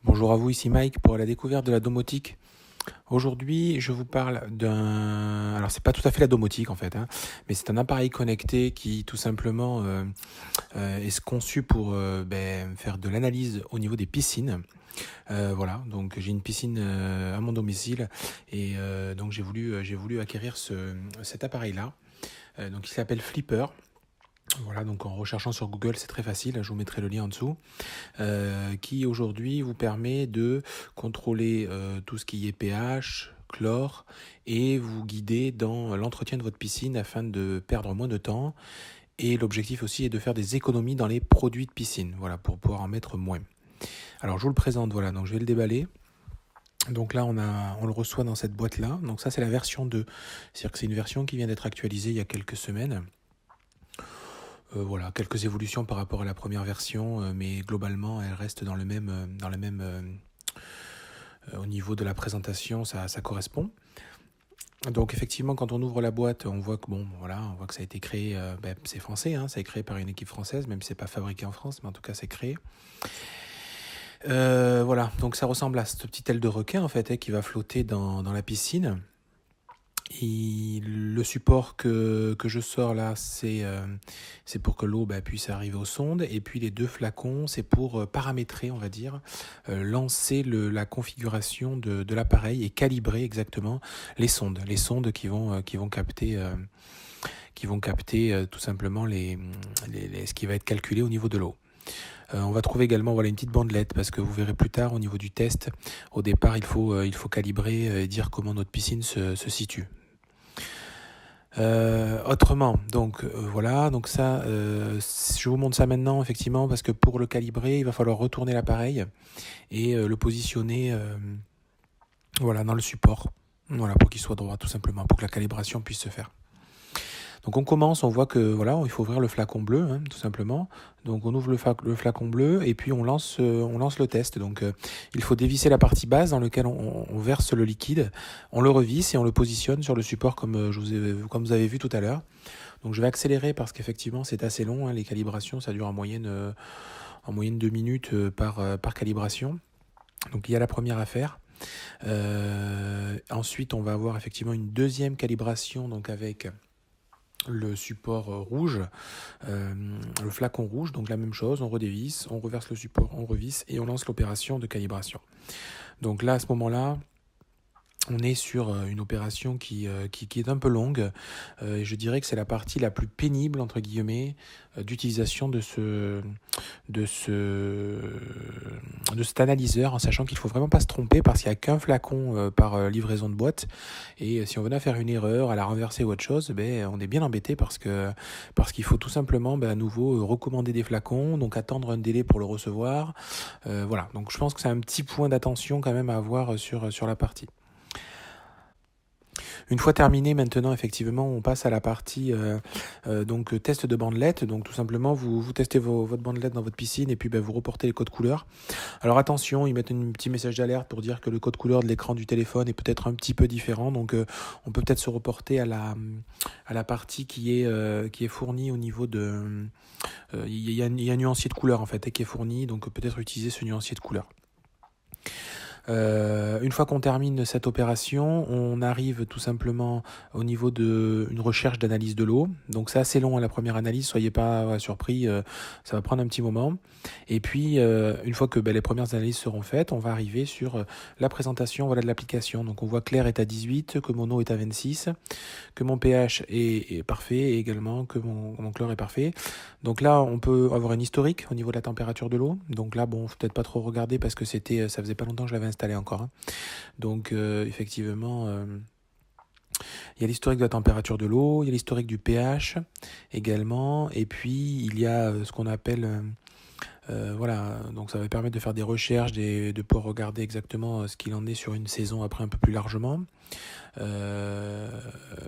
Bonjour à vous, ici Mike pour la découverte de la domotique. Aujourd'hui, je vous parle d'un... Alors, c'est pas tout à fait la domotique en fait, hein, mais c'est un appareil connecté qui tout simplement est conçu pour faire de l'analyse au niveau des piscines. Voilà, donc j'ai une piscine à mon domicile et donc j'ai voulu acquérir cet appareil-là. Donc, il s'appelle Flipper. Voilà, donc en recherchant sur Google, c'est très facile, je vous mettrai le lien en dessous. Qui aujourd'hui vous permet de contrôler tout ce qui est pH, chlore, et vous guider dans l'entretien de votre piscine afin de perdre moins de temps. Et l'objectif aussi est de faire des économies dans les produits de piscine, voilà, pour pouvoir en mettre moins. Alors je vous le présente, voilà, donc je vais le déballer. Donc là, on le reçoit dans cette boîte-là. Donc ça, c'est la version 2. C'est-à-dire que c'est une version qui vient d'être actualisée il y a quelques semaines. Voilà, quelques évolutions par rapport à la première version, mais globalement, elle reste dans le même au niveau de la présentation, ça correspond. Donc effectivement, quand on ouvre la boîte, on voit que on voit que ça a été créé, c'est français, hein, ça a été créé par une équipe française, même si c'est pas fabriqué en France, mais en tout cas c'est créé. Voilà, donc ça ressemble à cette petite aile de requin en fait, qui va flotter dans la piscine. Le support que je sors là, c'est pour que l'eau puisse arriver aux sondes. Et puis les deux flacons, c'est pour paramétrer, on va dire, lancer la configuration de l'appareil et calibrer exactement les sondes. Les sondes qui vont capter tout simplement ce qui va être calculé au niveau de l'eau. On va trouver également une petite bandelette parce que vous verrez plus tard au niveau du test, au départ il faut calibrer et dire comment notre piscine se situe. Autrement, donc voilà, donc ça, je vous montre ça maintenant effectivement parce que pour le calibrer, il va falloir retourner l'appareil et le positionner dans le support, voilà, pour qu'il soit droit tout simplement, pour que la calibration puisse se faire. Donc on commence, on voit que il faut ouvrir le flacon bleu, hein, tout simplement. Donc on ouvre le flacon bleu et puis on lance le test. Donc il faut dévisser la partie basse dans laquelle on verse le liquide, on le revisse et on le positionne sur le support comme vous avez vu tout à l'heure. Donc je vais accélérer parce qu'effectivement c'est assez long, hein, les calibrations ça dure en moyenne 2 minutes par calibration. Donc il y a la première à faire. Ensuite on va avoir effectivement une deuxième calibration donc avec le support rouge, le flacon rouge, donc la même chose, on redévisse, on reverse le support, on revisse et on lance l'opération de calibration. Donc là, à ce moment-là, on est sur une opération qui est un peu longue. Je dirais que c'est la partie la plus pénible, entre guillemets, d'utilisation de cet analyseur, en sachant qu'il ne faut vraiment pas se tromper parce qu'il n'y a qu'un flacon par livraison de boîte. Et si on venait à faire une erreur, à la renverser ou autre chose, on est bien embêté parce qu'il faut tout simplement à nouveau recommander des flacons, donc attendre un délai pour le recevoir. Voilà, donc je pense que c'est un petit point d'attention quand même à avoir sur la partie. Une fois terminé, maintenant, effectivement, on passe à la partie donc test de bandelette. Donc tout simplement, vous testez votre bandelette dans votre piscine et puis vous reportez les codes couleurs. Alors attention, ils mettent un petit message d'alerte pour dire que le code couleur de l'écran du téléphone est peut-être un petit peu différent. Donc on peut peut-être se reporter à la partie qui est fournie au niveau de... Il y a un nuancier de couleur en fait qui est fourni, donc peut-être utiliser ce nuancier de couleur. Une fois qu'on termine cette opération, on arrive tout simplement au niveau d'une recherche d'analyse de l'eau. Donc c'est assez long à la première analyse, soyez pas surpris, ça va prendre un petit moment. Et puis une fois que les premières analyses seront faites, on va arriver sur la présentation de l'application. Donc on voit Clair est à 18, que mon eau est à 26, que mon pH est parfait et également que mon chlore est parfait. Donc là, on peut avoir un historique au niveau de la température de l'eau. Donc là, faut peut-être pas trop regarder parce que ça faisait pas longtemps que je l'avais installé encore, hein. Donc effectivement, il y a l'historique de la température de l'eau, il y a l'historique du pH également, et puis il y a ce qu'on appelle donc ça va permettre de faire des recherches, de pouvoir regarder exactement ce qu'il en est sur une saison après un peu plus largement. Il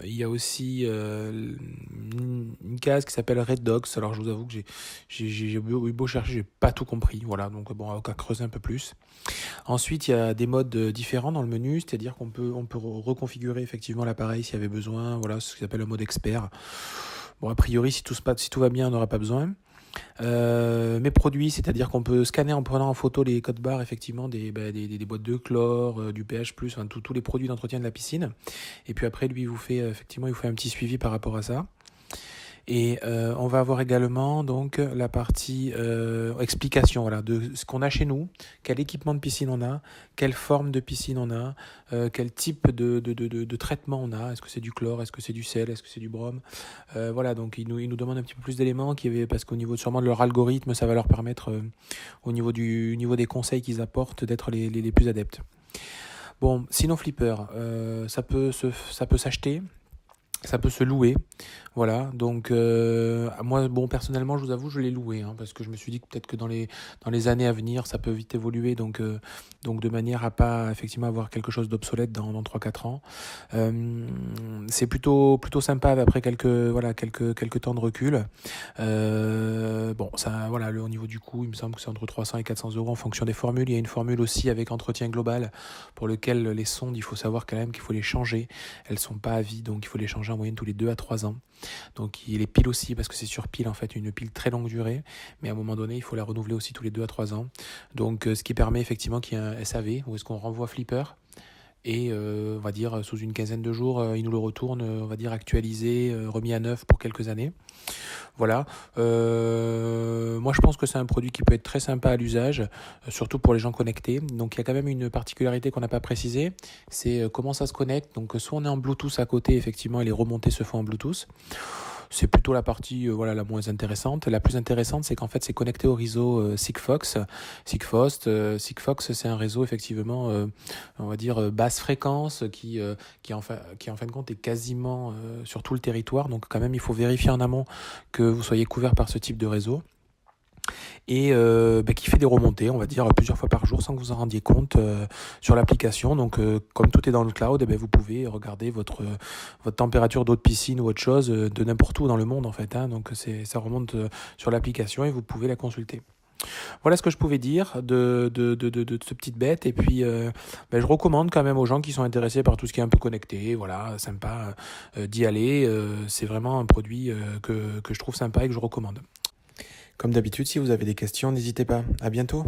y a aussi une case qui s'appelle Red Dogs. Alors je vous avoue que j'ai eu beau chercher, j'ai pas tout compris. Voilà, donc on va creuser un peu plus. Ensuite, il y a des modes différents dans le menu, c'est-à-dire qu'on peut reconfigurer effectivement l'appareil s'il y avait besoin. Voilà, ce qui s'appelle le mode expert. Bon, a priori, si tout va bien, on n'aura pas besoin. Mes produits, c'est-à-dire qu'on peut scanner en prenant en photo les codes barres effectivement des boîtes de chlore, du pH+, enfin tous les produits d'entretien de la piscine. Et puis après, lui, il vous fait effectivement, il vous fait un petit suivi par rapport à ça. Et on va avoir également donc la partie explication, voilà, de ce qu'on a chez nous, quel équipement de piscine on a, quelle forme de piscine on a, quel type de traitement on a, est-ce que c'est du chlore, est-ce que c'est du sel, est-ce que c'est du brome, voilà, donc ils nous demandent un petit peu plus d'éléments parce qu'au niveau sûrement de leur algorithme, ça va leur permettre au niveau des conseils qu'ils apportent d'être les plus adeptes. Bon, sinon Flipper, ça peut s'acheter. Ça peut se louer, voilà. Donc moi, bon, personnellement, je vous avoue, je l'ai loué, hein, parce que je me suis dit que peut-être que dans les années à venir, ça peut vite évoluer, donc de manière à pas effectivement avoir quelque chose d'obsolète dans 3-4 ans. C'est plutôt sympa après quelques temps de recul. Bon, ça, voilà, au niveau du coût, il me semble que c'est entre 300 et 400 euros en fonction des formules. Il y a une formule aussi avec entretien global pour lequel les sondes, il faut savoir quand même qu'il faut les changer. Elles sont pas à vie, donc il faut les changer en moyenne tous les 2 à 3 ans. Donc les piles aussi, parce que c'est sur pile en fait, une pile très longue durée, mais à un moment donné, il faut la renouveler aussi tous les 2 à 3 ans. Donc ce qui permet effectivement qu'il y ait un SAV, où est-ce qu'on renvoie Flipper, et on va dire sous une quinzaine de jours, il nous le retourne, on va dire actualisé, remis à neuf pour quelques années. Voilà. Moi, je pense que c'est un produit qui peut être très sympa à l'usage, surtout pour les gens connectés. Donc, il y a quand même une particularité qu'on n'a pas précisée, c'est comment ça se connecte. Donc, soit on est en Bluetooth à côté, effectivement, et les remontées se font en Bluetooth. C'est plutôt la partie la moins intéressante. La plus intéressante, c'est qu'en fait, c'est connecté au réseau Sigfox. Sigfox, c'est un réseau effectivement, on va dire basse fréquence, qui en fin de compte est quasiment sur tout le territoire. Donc quand même, il faut vérifier en amont que vous soyez couvert par ce type de réseau. Et qui fait des remontées, on va dire, plusieurs fois par jour sans que vous en rendiez compte sur l'application. Donc, comme tout est dans le cloud, vous pouvez regarder votre température d'eau de piscine ou autre chose de n'importe où dans le monde, en fait. Hein. Donc, ça remonte sur l'application et vous pouvez la consulter. Voilà ce que je pouvais dire de ce petite bête. Et puis, je recommande quand même aux gens qui sont intéressés par tout ce qui est un peu connecté, voilà, sympa, d'y aller. C'est vraiment un produit que je trouve sympa et que je recommande. Comme d'habitude, si vous avez des questions, n'hésitez pas. À bientôt.